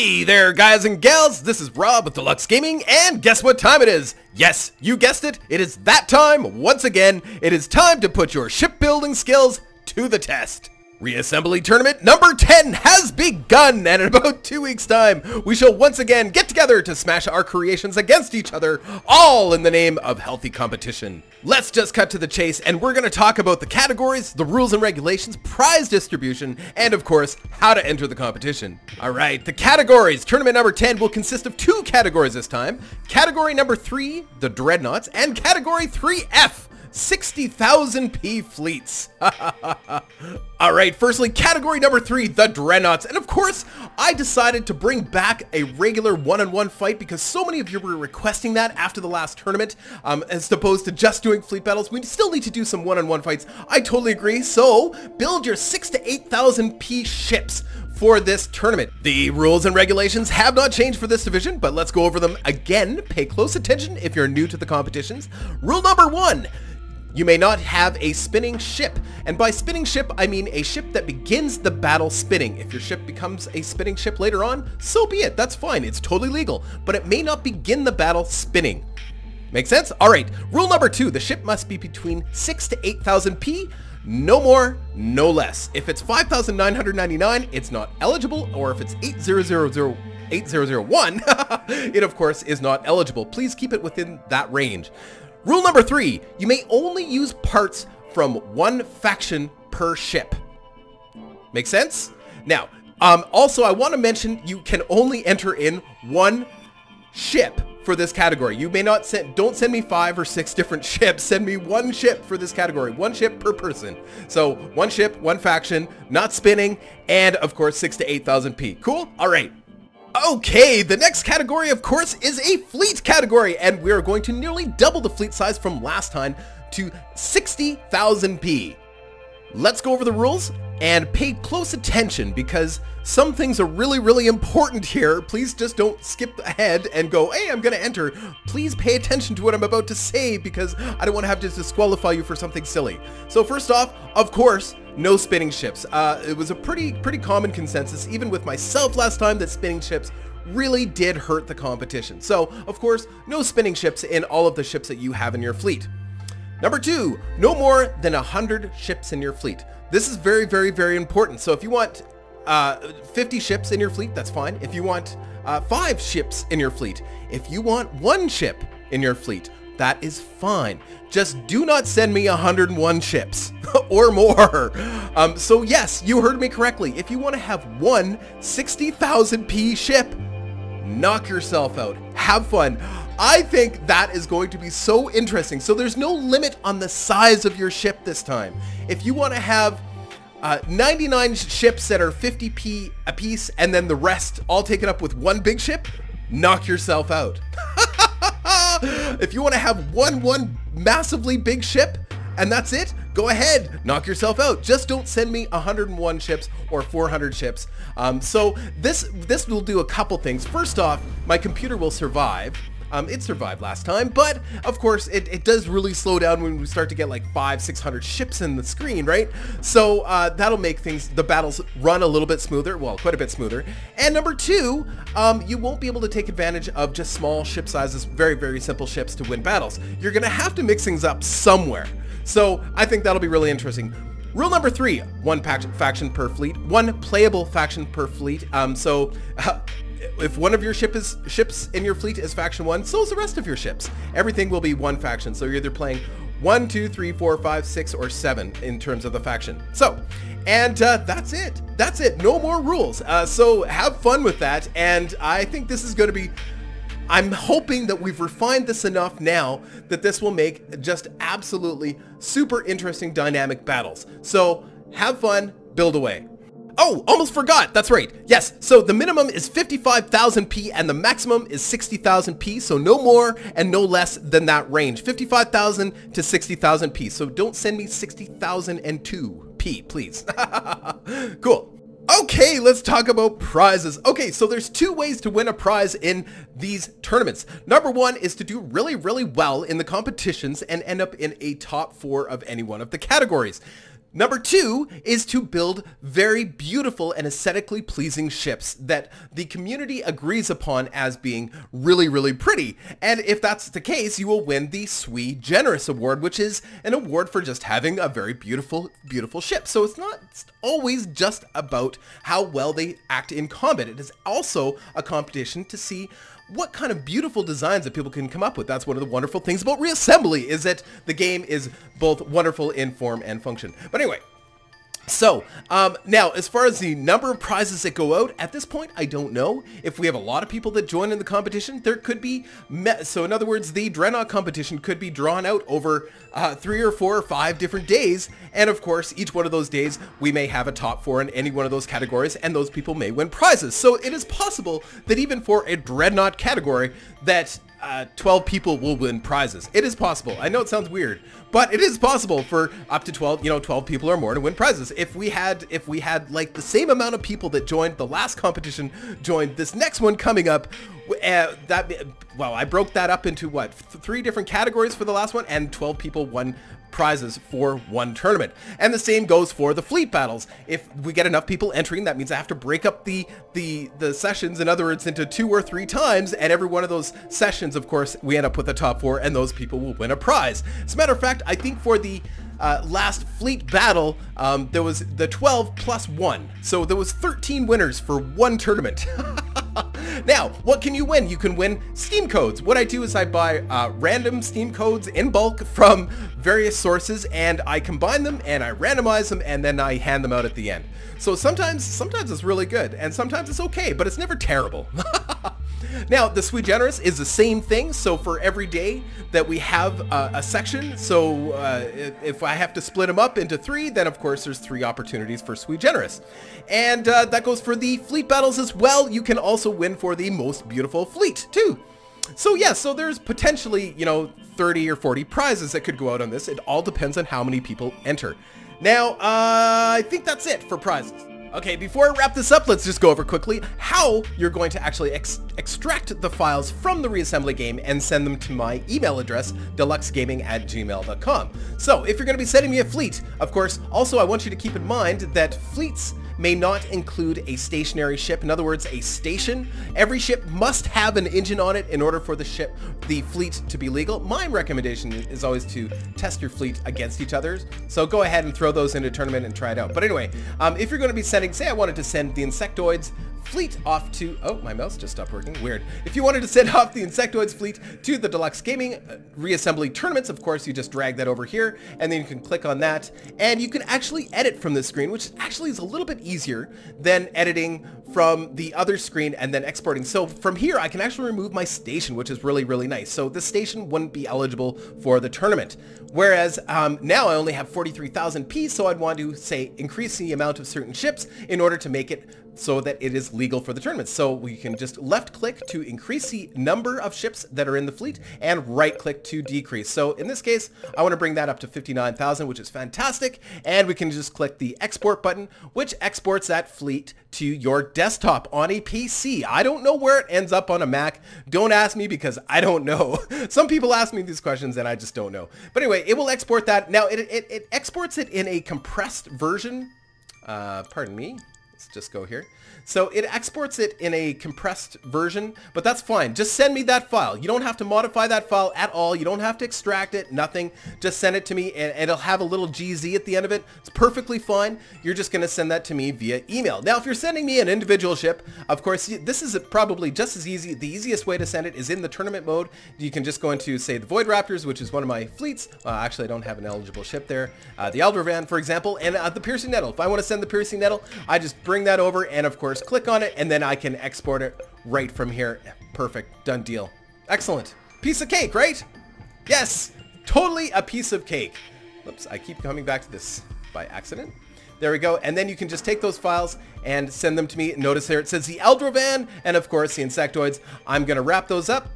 Hey there, guys and gals, this is Rob with Deluks Gaming, and guess what time it is? Yes, you guessed it, it is that time once again. It is time to put your shipbuilding skills to the test. Reassembly tournament number 10 has begun, and in about 2 weeks' time, we shall once again get together to smash our creations against each other, all in the name of healthy competition. Let's just cut to the chase, and we're going to talk about the categories, the rules and regulations, prize distribution, and of course, how to enter the competition. Alright, the categories. Tournament number 10 will consist of 2 categories this time. Category number 3, the Dreadnoughts, and Category 3F, 60,000 P fleets. Alright, firstly, category number 3, the Dreadnoughts. And of course, I decided to bring back a regular one-on-one fight because so many of you were requesting that after the last tournament, as opposed to just doing fleet battles. We still need to do some one-on-one fights. I totally agree. So, build your 6,000 to 8,000 P ships for this tournament. The rules and regulations have not changed for this division, but let's go over them again. Pay close attention if you're new to the competitions. Rule number 1. You may not have a spinning ship, and by spinning ship, I mean a ship that begins the battle spinning. If your ship becomes a spinning ship later on, so be it, that's fine, it's totally legal, but it may not begin the battle spinning. Make sense? Alright, rule number 2, the ship must be between 6,000 to 8,000 P, no more, no less. If it's 5,999, it's not eligible, or if it's 8001, it of course is not eligible. Please keep it within that range. Rule number 3, you may only use parts from one faction per ship. Make sense? Now, also I want to mention you can only enter in one ship for this category. You may not don't send me 5 or 6 different ships. Send me one ship for this category. One ship per person. So one ship, one faction, not spinning, and of course 6,000 to 8,000 P. Cool? All right. Okay, the next category, of course, is a fleet category, and we're going to nearly double the fleet size from last time to 60,000 P. Let's go over the rules and pay close attention because some things are really important here. Please just don't skip ahead and go, hey, I'm going to enter. Please pay attention to what I'm about to say because I don't want to have to disqualify you for something silly. So first off, of course, no spinning ships. It was a pretty common consensus, even with myself last time, that spinning ships really did hurt the competition. So, of course, no spinning ships in all of the ships that you have in your fleet. Number 2, no more than 100 ships in your fleet. This is very important. So if you want 50 ships in your fleet, that's fine. If you want 5 ships in your fleet, if you want 1 ship in your fleet, that is fine. Just do not send me 101 ships or more. So yes, you heard me correctly. If you want to have one 60,000 P ship, knock yourself out. Have fun. I think that is going to be so interesting. So there's no limit on the size of your ship this time. If you want to have 99 ships that are 50 P a piece and then the rest all taken up with one big ship, knock yourself out. If you want to have one massively big ship and that's it, go ahead, knock yourself out. Just don't send me 101 ships or 400 ships. So this will do a couple things. First off, my computer will survive. It survived last time, but of course it does really slow down when we start to get like 500-600 ships in the screen, right? So that'll make the battles run a little bit smoother, well, quite a bit smoother. And number 2, you won't be able to take advantage of just small ship sizes, very simple ships to win battles. You're gonna have to mix things up somewhere. So I think that'll be really interesting. Rule number 3, one faction per fleet, one playable faction per fleet. If one of your ships in your fleet is faction 1, so is the rest of your ships. Everything will be one faction. So you're either playing 1, 2, 3, 4, 5, 6, or 7 in terms of the faction. So, and that's it. That's it. No more rules. So have fun with that. And I think this is going to be, I'm hoping that we've refined this enough now that this will make just absolutely super interesting dynamic battles. So have fun, build away. Oh, almost forgot. That's right. Yes. So the minimum is 55,000 P and the maximum is 60,000 P. So no more and no less than that range. 55,000 to 60,000 P. So don't send me 60,002 P, please. Cool. Okay, let's talk about prizes. Okay, so there's 2 ways to win a prize in these tournaments. Number 1 is to do really well in the competitions and end up in a top 4 of any one of the categories. Number 2 is to build very beautiful and aesthetically pleasing ships that the community agrees upon as being really, really pretty. And if that's the case, you will win the Sui Generis award, which is an award for just having a very beautiful, beautiful ship. So it's not always just about how well they act in combat. It is also a competition to see what kind of beautiful designs that people can come up with. That's one of the wonderful things about Reassembly, is that the game is both wonderful in form and function. But anyway, so now as far as the number of prizes that go out, at this point I don't know. If we have a lot of people that join in the competition, there could be, so in other words, the Dreadnought competition could be drawn out over 3 or 4 or 5 different days, and of course each one of those days we may have a top 4 in any one of those categories, and those people may win prizes. So it is possible that even for a Dreadnought category that 12 people will win prizes. It is possible. I know it sounds weird, but it is possible for up to 12, 12 people or more to win prizes. If we had like the same amount of people that joined the last competition joined this next one coming up, well, I broke that up into what, 3 different categories for the last one, and 12 people won prizes for one tournament. And the same goes for the fleet battles. If we get enough people entering, that means I have to break up the sessions, in other words, into 2 or 3 times, and every one of those sessions, of course, we end up with the top 4, and those people will win a prize. As a matter of fact, I think for the last fleet battle, there was the 12 plus 1. So there was 13 winners for one tournament. Now, what can you win? You can win Steam codes. What I do is I buy random Steam codes in bulk from various sources, and I combine them and I randomize them, and then I hand them out at the end. So sometimes it's really good, and sometimes it's okay, but it's never terrible. Now, the Sui Generis is the same thing. So for every day that we have a section, so if I have to split them up into 3, then of course there's 3 opportunities for Sui Generis. And that goes for the fleet battles as well. You can also win for the most beautiful fleet too. So yeah, so there's potentially, 30 or 40 prizes that could go out on this. It all depends on how many people enter. Now, I think that's it for prizes. Okay, before I wrap this up, let's just go over quickly how you're going to actually extract the files from the Reassembly game and send them to my email address, deluksgaming@gmail.com. So if you're going to be sending me a fleet, of course, also I want you to keep in mind that fleets may not include a stationary ship. In other words, a station. Every ship must have an engine on it in order for the fleet to be legal. My recommendation is always to test your fleet against each other's. So go ahead and throw those into a tournament and try it out. But anyway, if you're going to be sending, say I wanted to send the Insectoids fleet off to, oh, my mouse just stopped working, weird. If you wanted to send off the Insectoids fleet to the Deluks Gaming Reassembly tournaments, of course, you just drag that over here, and then you can click on that, and you can actually edit from this screen, which actually is a little bit easier than editing from the other screen and then exporting. So from here, I can actually remove my station, which is really, really nice. So this station wouldn't be eligible for the tournament. Whereas now I only have 43,000 P, so I'd want to, say, increase the amount of certain ships in order to make it so that it is legal for the tournament. So we can just left click to increase the number of ships that are in the fleet and right click to decrease. So in this case, I want to bring that up to 59,000, which is fantastic. And we can just click the export button, which exports that fleet to your desktop on a PC. I don't know where it ends up on a Mac. Don't ask me because I don't know. Some people ask me these questions and I just don't know. But anyway, it will export that. Now it exports it in a compressed version. Pardon me. Let's just go here. So it exports it in a compressed version, but that's fine. Just send me that file. You don't have to modify that file at all. You don't have to extract it, nothing. Just send it to me and it'll have a little GZ at the end of it. It's perfectly fine. You're just going to send that to me via email. Now, if you're sending me an individual ship, of course, this is probably just as easy. The easiest way to send it is in the tournament mode. You can just go into, say, the Void Raptors, which is one of my fleets. Actually, I don't have an eligible ship there. The Eldravan, for example, and the Piercing Nettle. If I want to send the Piercing Nettle, I just bring that over and, of course, click on it, and then I can export it right from here. Perfect. Done deal. Excellent. Piece of cake, right? Yes. Totally a piece of cake. Oops, I keep coming back to this by accident. There we go. And then you can just take those files and send them to me. Notice there it says the Eldravan and, of course, the Insectoids. I'm going to wrap those up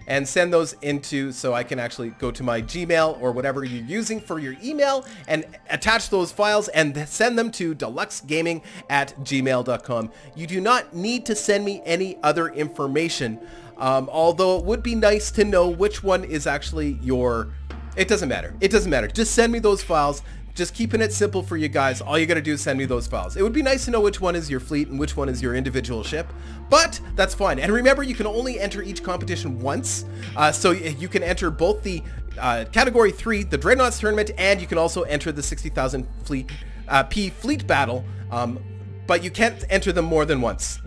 and send those into, so I can actually go to my Gmail or whatever you're using for your email and attach those files and send them to deluksgaming@gmail.com. You do not need to send me any other information, although it would be nice to know which one is actually your... It doesn't matter. It doesn't matter. Just send me those files Just keeping it simple for you guys. All you gotta do is send me those files. It would be nice to know which one is your fleet and which one is your individual ship, but that's fine. And remember, you can only enter each competition once, so you can enter both the Category 3, the Dreadnoughts tournament, and you can also enter the 60,000 fleet fleet battle, but you can't enter them more than once.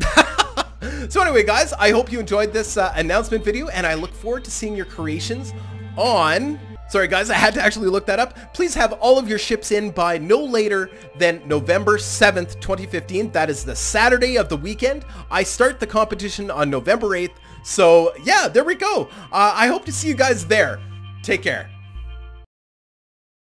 So anyway, guys, I hope you enjoyed this announcement video, and I look forward to seeing your creations on... Sorry guys, I had to actually look that up. Please have all of your ships in by no later than November 7th, 2015. That is the Saturday of the weekend. I start the competition on November 8th. So yeah, there we go. I hope to see you guys there. Take care.